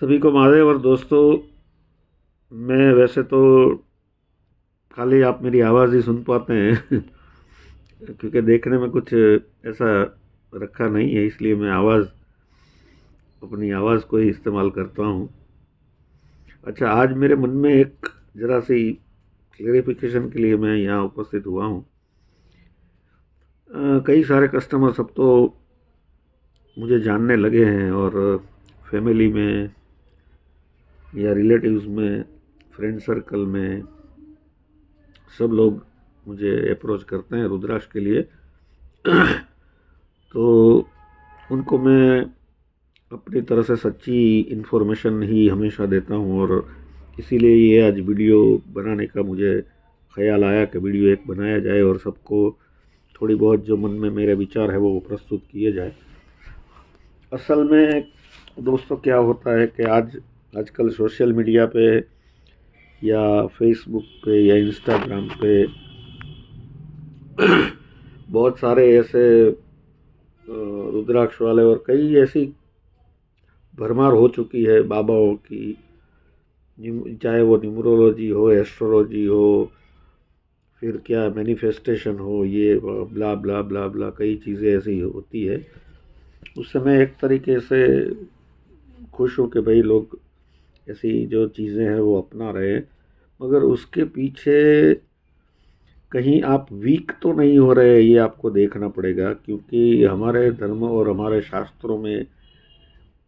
सभी को महादेव। और दोस्तों, मैं वैसे तो खाली आप मेरी आवाज़ ही सुन पाते हैं क्योंकि देखने में कुछ ऐसा रखा नहीं है, इसलिए मैं अपनी आवाज़ को ही इस्तेमाल करता हूँ। अच्छा, आज मेरे मन में एक ज़रा सी क्लेरिफिकेशन के लिए मैं यहाँ उपस्थित हुआ हूँ। कई सारे कस्टमर सब तो मुझे जानने लगे हैं, और फैमिली में या रिलेटिव्स में, फ्रेंड सर्कल में सब लोग मुझे अप्रोच करते हैं रुद्राक्ष के लिए। तो उनको मैं अपनी तरह से सच्ची इन्फॉर्मेशन ही हमेशा देता हूँ, और इसीलिए ये आज वीडियो बनाने का मुझे ख्याल आया कि वीडियो एक बनाया जाए और सबको थोड़ी बहुत जो मन में मेरे विचार है वो प्रस्तुत किए जाए। असल में दोस्तों क्या होता है कि आजकल सोशल मीडिया पे या फेसबुक पे या इंस्टाग्राम पे बहुत सारे ऐसे रुद्राक्ष वाले और कई ऐसी भरमार हो चुकी है बाबाओं की, चाहे वो न्यूमरोलॉजी हो, एस्ट्रोलॉजी हो, फिर क्या मैनिफेस्टेशन हो, ये ब्ला ब्ला ब्ला ब्ला कई चीज़ें ऐसी होती है। उस समय एक तरीके से खुश हूँ कि भाई लोग ऐसी जो चीज़ें हैं वो अपना रहे हैं, मगर उसके पीछे कहीं आप वीक तो नहीं हो रहे, ये आपको देखना पड़ेगा, क्योंकि हमारे धर्म और हमारे शास्त्रों में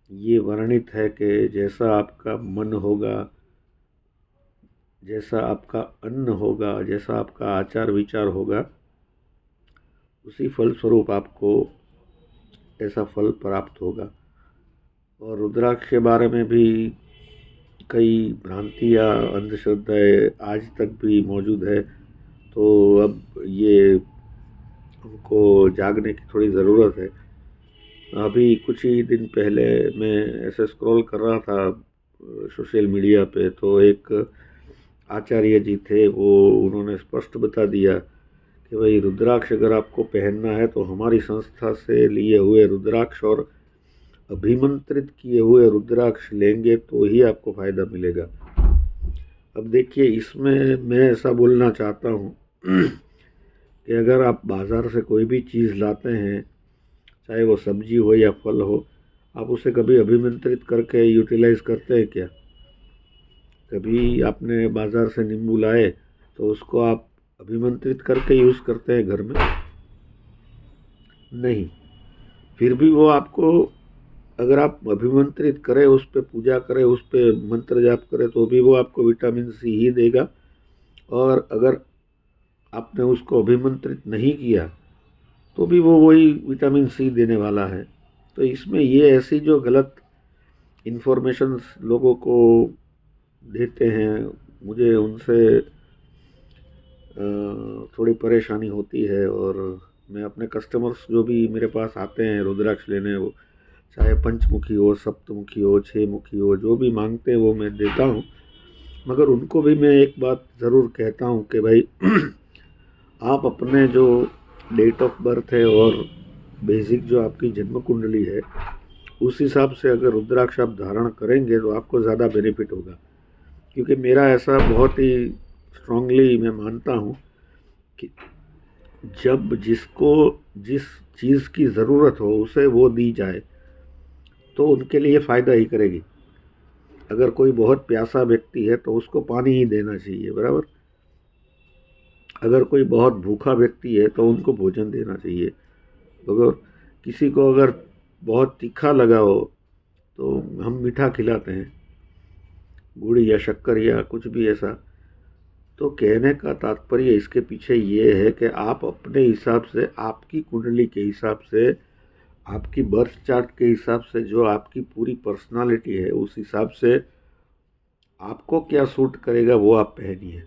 ये वर्णित है कि जैसा आपका मन होगा, जैसा आपका अन्न होगा, जैसा आपका आचार विचार होगा, उसी फल स्वरूप आपको ऐसा फल प्राप्त होगा। और रुद्राक्ष के बारे में भी कई भ्रांतियाँ, अंधश्रद्धाएँ आज तक भी मौजूद है। तो अब ये हमको जागने की थोड़ी ज़रूरत है। अभी कुछ ही दिन पहले मैं ऐसे स्क्रॉल कर रहा था सोशल मीडिया पे, तो एक आचार्य जी थे, वो उन्होंने स्पष्ट बता दिया कि भाई रुद्राक्ष अगर आपको पहनना है तो हमारी संस्था से लिए हुए रुद्राक्ष और अभिमंत्रित किए हुए रुद्राक्ष लेंगे तो ही आपको फ़ायदा मिलेगा। अब देखिए, इसमें मैं ऐसा बोलना चाहता हूँ कि अगर आप बाज़ार से कोई भी चीज़ लाते हैं, चाहे वो सब्जी हो या फल हो, आप उसे कभी अभिमंत्रित करके यूटिलाइज़ करते हैं क्या? कभी आपने बाज़ार से नींबू लाए तो उसको आप अभिमंत्रित करके यूज़ करते हैं घर में? नहीं। फिर भी वो आपको, अगर आप अभिमंत्रित करें, उस पर पूजा करें, उस पर मंत्र जाप करें, तो भी वो आपको विटामिन सी ही देगा। और अगर आपने उसको अभिमंत्रित नहीं किया तो भी वो वही विटामिन सी देने वाला है। तो इसमें ये ऐसी जो गलत इन्फॉर्मेशंस लोगों को देते हैं, मुझे उनसे थोड़ी परेशानी होती है। और मैं अपने कस्टमर्स जो भी मेरे पास आते हैं रुद्राक्ष लेने, वो चाहे पंचमुखी हो, सप्तमुखी हो, छः मुखी हो, जो भी मांगते हैं वो मैं देता हूँ। मगर उनको भी मैं एक बात ज़रूर कहता हूँ कि भाई आप अपने जो डेट ऑफ बर्थ है और बेसिक जो आपकी जन्म कुंडली है, उस हिसाब से अगर रुद्राक्ष आप धारण करेंगे तो आपको ज़्यादा बेनिफिट होगा। क्योंकि मेरा ऐसा बहुत ही स्ट्रांगली मैं मानता हूँ कि जब जिसको जिस चीज़ की ज़रूरत हो उसे वो दी जाए तो उनके लिए फ़ायदा ही करेगी। अगर कोई बहुत प्यासा व्यक्ति है तो उसको पानी ही देना चाहिए, बराबर। अगर कोई बहुत भूखा व्यक्ति है तो उनको भोजन देना चाहिए। अगर किसी को अगर बहुत तीखा लगा हो तो हम मीठा खिलाते हैं, गुड़ या शक्कर या कुछ भी ऐसा। तो कहने का तात्पर्य इसके पीछे ये है कि आप अपने हिसाब से, आपकी कुंडली के हिसाब से, आपकी बर्थ चार्ट के हिसाब से, जो आपकी पूरी पर्सनालिटी है उस हिसाब से आपको क्या सूट करेगा वो आप पहनिए।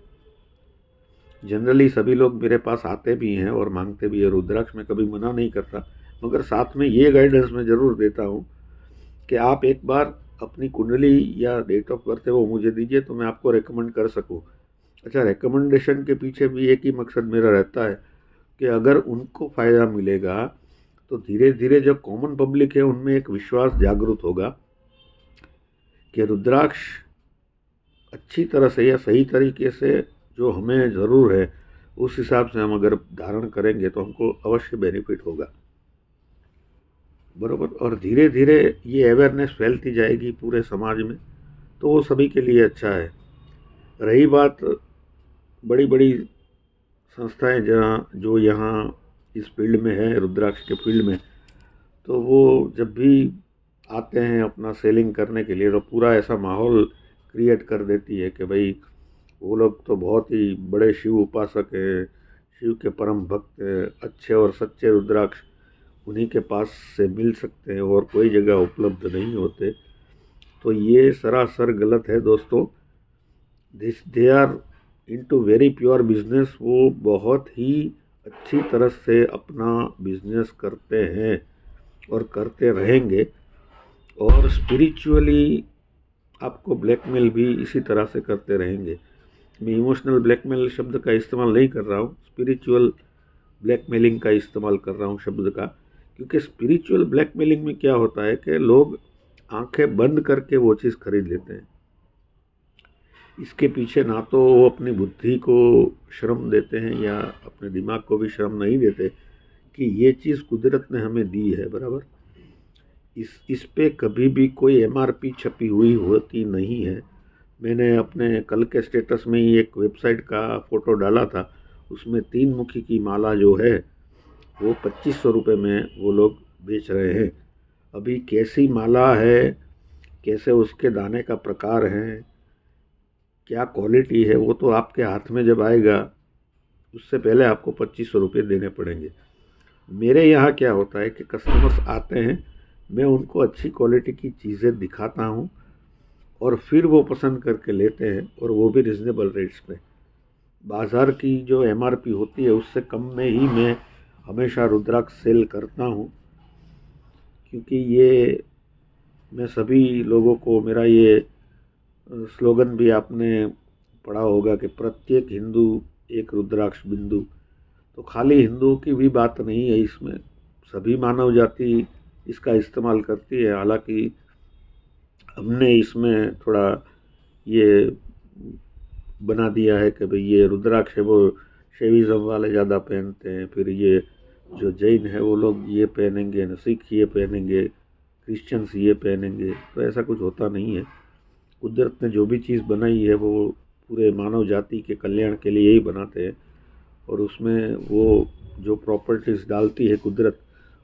जनरली सभी लोग मेरे पास आते भी हैं और मांगते भी हैं रुद्राक्ष, में कभी मना नहीं करता, मगर साथ में ये गाइडेंस मैं ज़रूर देता हूँ कि आप एक बार अपनी कुंडली या डेट ऑफ बर्थ है वो मुझे दीजिए तो मैं आपको रेकमेंड कर सकूँ। अच्छा, रिकमेंडेशन के पीछे भी एक ही मकसद मेरा रहता है कि अगर उनको फ़ायदा मिलेगा तो धीरे धीरे जो कॉमन पब्लिक है उनमें एक विश्वास जागृत होगा कि रुद्राक्ष अच्छी तरह से या सही तरीके से जो हमें ज़रूर है उस हिसाब से हम अगर धारण करेंगे तो हमको अवश्य बेनिफिट होगा, बरोबर। और धीरे धीरे ये अवेयरनेस फैलती जाएगी पूरे समाज में, तो वो सभी के लिए अच्छा है। रही बात बड़ी बड़ी संस्थाएं जहाँ जो यहाँ इस फील्ड में है, रुद्राक्ष के फील्ड में, तो वो जब भी आते हैं अपना सेलिंग करने के लिए तो पूरा ऐसा माहौल क्रिएट कर देती है कि भाई वो लोग तो बहुत ही बड़े शिव उपासक हैं, शिव के परम भक्त हैं, अच्छे और सच्चे रुद्राक्ष उन्हीं के पास से मिल सकते हैं और कोई जगह उपलब्ध नहीं होते। तो ये सरासर गलत है दोस्तों। They are into very pure business. वो बहुत ही अच्छी तरह से अपना बिजनेस करते हैं और करते रहेंगे, और स्पिरिचुअली आपको ब्लैकमेल भी इसी तरह से करते रहेंगे। मैं इमोशनल ब्लैकमेल शब्द का इस्तेमाल नहीं कर रहा हूँ, स्पिरिचुअल ब्लैकमेलिंग का इस्तेमाल कर रहा हूँ शब्द का, क्योंकि स्पिरिचुअल ब्लैकमेलिंग में क्या होता है कि लोग आंखें बंद करके वो चीज़ खरीद लेते हैं। इसके पीछे ना तो वो अपनी बुद्धि को श्रम देते हैं या अपने दिमाग को भी श्रम नहीं देते कि ये चीज़ कुदरत ने हमें दी है, बराबर। इस पे कभी भी कोई एमआरपी छपी हुई होती नहीं है। मैंने अपने कल के स्टेटस में ही एक वेबसाइट का फ़ोटो डाला था, उसमें 3 मुखी की माला जो है वो 2500 रुपये में वो लोग बेच रहे हैं। अभी कैसी माला है, कैसे उसके दाने का प्रकार है, क्या क्वालिटी है, वो तो आपके हाथ में जब आएगा उससे पहले आपको 2500 रुपये देने पड़ेंगे। मेरे यहाँ क्या होता है कि कस्टमर्स आते हैं, मैं उनको अच्छी क्वालिटी की चीज़ें दिखाता हूँ और फिर वो पसंद करके लेते हैं, और वो भी रिजनेबल रेट्स पे। बाज़ार की जो एमआरपी होती है उससे कम में ही मैं हमेशा रुद्राक्ष सेल करता हूँ, क्योंकि ये मैं सभी लोगों को, मेरा ये स्लोगन भी आपने पढ़ा होगा कि प्रत्येक हिंदू एक रुद्राक्ष बिंदु। तो खाली हिंदुओं की भी बात नहीं है इसमें, सभी मानव जाति इसका इस्तेमाल करती है। हालांकि हमने इसमें थोड़ा ये बना दिया है कि भाई ये रुद्राक्ष है वो शैविज़म वाले ज़्यादा पहनते हैं, फिर ये जो जैन है वो लोग ये पहनेंगे, न सिख ये पहनेंगे, क्रिश्चियंस ये पहनेंगे। तो ऐसा कुछ होता नहीं है। कुदरत ने जो भी चीज़ बनाई है वो पूरे मानव जाति के कल्याण के लिए ही बनाते हैं, और उसमें वो जो प्रॉपर्टीज़ डालती है कुदरत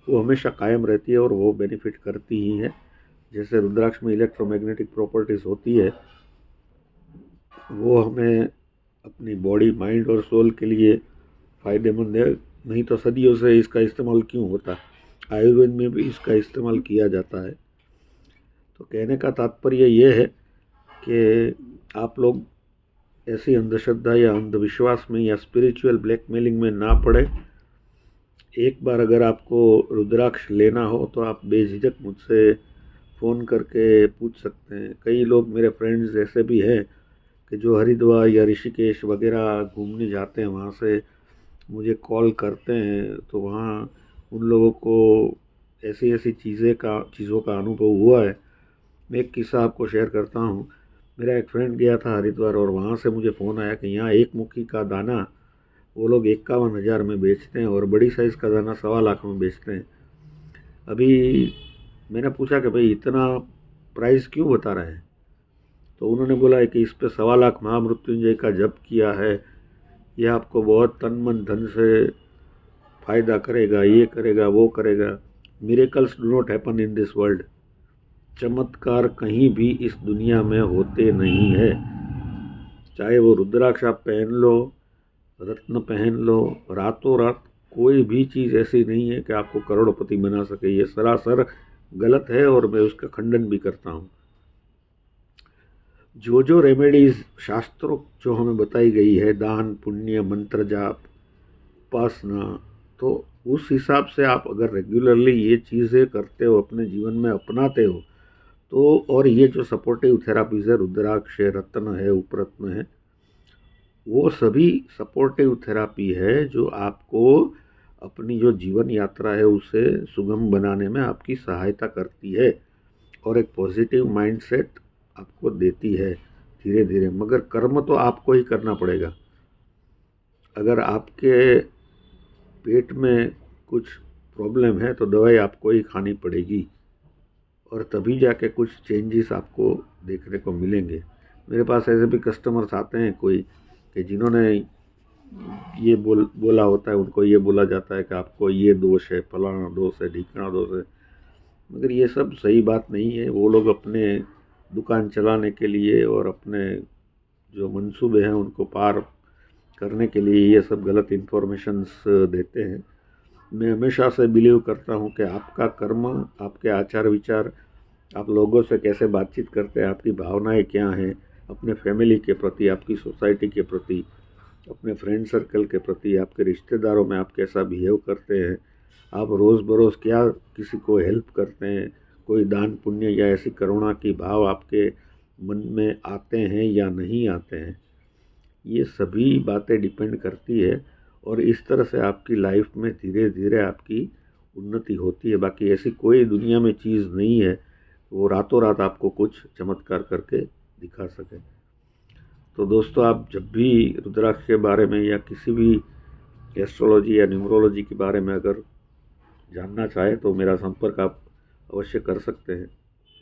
वो हमेशा कायम रहती है और वो बेनिफिट करती ही है। जैसे रुद्राक्ष में इलेक्ट्रोमैग्नेटिक प्रॉपर्टीज़ होती है, वो हमें अपनी बॉडी, माइंड और सोल के लिए फ़ायदेमंद है। नहीं तो सदियों से इसका इस्तेमाल क्यों होता, आयुर्वेद में भी इसका इस्तेमाल किया जाता है। तो कहने का तात्पर्य ये है कि आप लोग ऐसी अंधश्रद्धा या अंधविश्वास में या स्पिरिचुअल ब्लैकमेलिंग में ना पड़े। एक बार अगर आपको रुद्राक्ष लेना हो तो आप बेझिझक मुझसे फ़ोन करके पूछ सकते हैं। कई लोग मेरे फ्रेंड्स ऐसे भी हैं कि जो हरिद्वार या ऋषिकेश वगैरह घूमने जाते हैं, वहाँ से मुझे कॉल करते हैं, तो वहाँ उन लोगों को ऐसी ऐसी चीज़ों का अनुभव हुआ है। मैं एक किस्सा आपको शेयर करता हूँ। मेरा एक फ्रेंड गया था हरिद्वार और वहाँ से मुझे फ़ोन आया कि यहाँ 1 मुखी का दाना वो लोग 51,000 में बेचते हैं और बड़ी साइज़ का दाना 1.25 लाख में बेचते हैं। अभी मैंने पूछा कि भाई इतना प्राइस क्यों बता रहे हैं, तो उन्होंने बोला है कि इस पे 1.25 लाख महामृत्युंजय का जप किया है, यह आपको बहुत तन मन धन से फ़ायदा करेगा, ये करेगा वो करेगा। Miracles do not happen in this world. चमत्कार कहीं भी इस दुनिया में होते नहीं है। चाहे वो रुद्राक्ष आप पहन लो, रत्न पहन लो, रातों रात कोई भी चीज़ ऐसी नहीं है कि आपको करोड़पति बना सके। ये सरासर गलत है और मैं उसका खंडन भी करता हूँ। जो रेमेडीज़ शास्त्रों जो हमें बताई गई है, दान पुण्य मंत्र जाप उपासना, तो उस हिसाब से आप अगर रेगुलरली ये चीज़ें करते हो, अपने जीवन में अपनाते हो, तो और ये जो सपोर्टिव थेरापीज़ है, रुद्राक्ष है, रत्न है, उपरत्न है, वो सभी सपोर्टिव थेरापी है जो आपको अपनी जो जीवन यात्रा है उसे सुगम बनाने में आपकी सहायता करती है और एक पॉजिटिव माइंडसेट आपको देती है धीरे धीरे, मगर कर्म तो आपको ही करना पड़ेगा। अगर आपके पेट में कुछ प्रॉब्लम है तो दवाई आपको ही खानी पड़ेगी, और तभी जाके कुछ चेंजेस आपको देखने को मिलेंगे। मेरे पास ऐसे भी कस्टमर्स आते हैं कोई कि जिन्होंने ये बोला होता है, उनको ये बोला जाता है कि आपको ये दोष है, फलाना दोष है, ढिकना दोष है, मगर ये सब सही बात नहीं है। वो लोग अपने दुकान चलाने के लिए और अपने जो मंसूबे हैं उनको पार करने के लिए ये सब गलत इन्फॉर्मेशंस देते हैं। मैं हमेशा से बिलीव करता हूँ कि आपका कर्म, आपके आचार विचार, आप लोगों से कैसे बातचीत करते हैं, आपकी भावनाएं क्या हैं अपने फैमिली के प्रति, आपकी सोसाइटी के प्रति, अपने फ्रेंड सर्कल के प्रति, आपके रिश्तेदारों में आप कैसा बिहेव करते हैं, आप रोज़ बरोज़ क्या किसी को हेल्प करते हैं, कोई दान पुण्य या ऐसी करुणा की भाव आपके मन में आते हैं या नहीं आते हैं, ये सभी बातें डिपेंड करती है। और इस तरह से आपकी लाइफ में धीरे धीरे आपकी उन्नति होती है। बाकी ऐसी कोई दुनिया में चीज़ नहीं है वो रातों रात आपको कुछ चमत्कार करके दिखा सके। तो दोस्तों, आप जब भी रुद्राक्ष के बारे में या किसी भी एस्ट्रोलॉजी या न्यूमरोलॉजी के बारे में अगर जानना चाहे तो मेरा संपर्क आप अवश्य कर सकते हैं,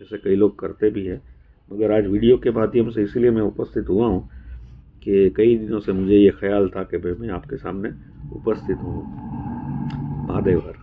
जैसे कई लोग करते भी हैं। मगर आज वीडियो के माध्यम से इसलिए मैं उपस्थित हुआ हूँ कि कई दिनों से मुझे ये ख्याल था कि मैं आपके सामने उपस्थित हूँ। महादेव हर।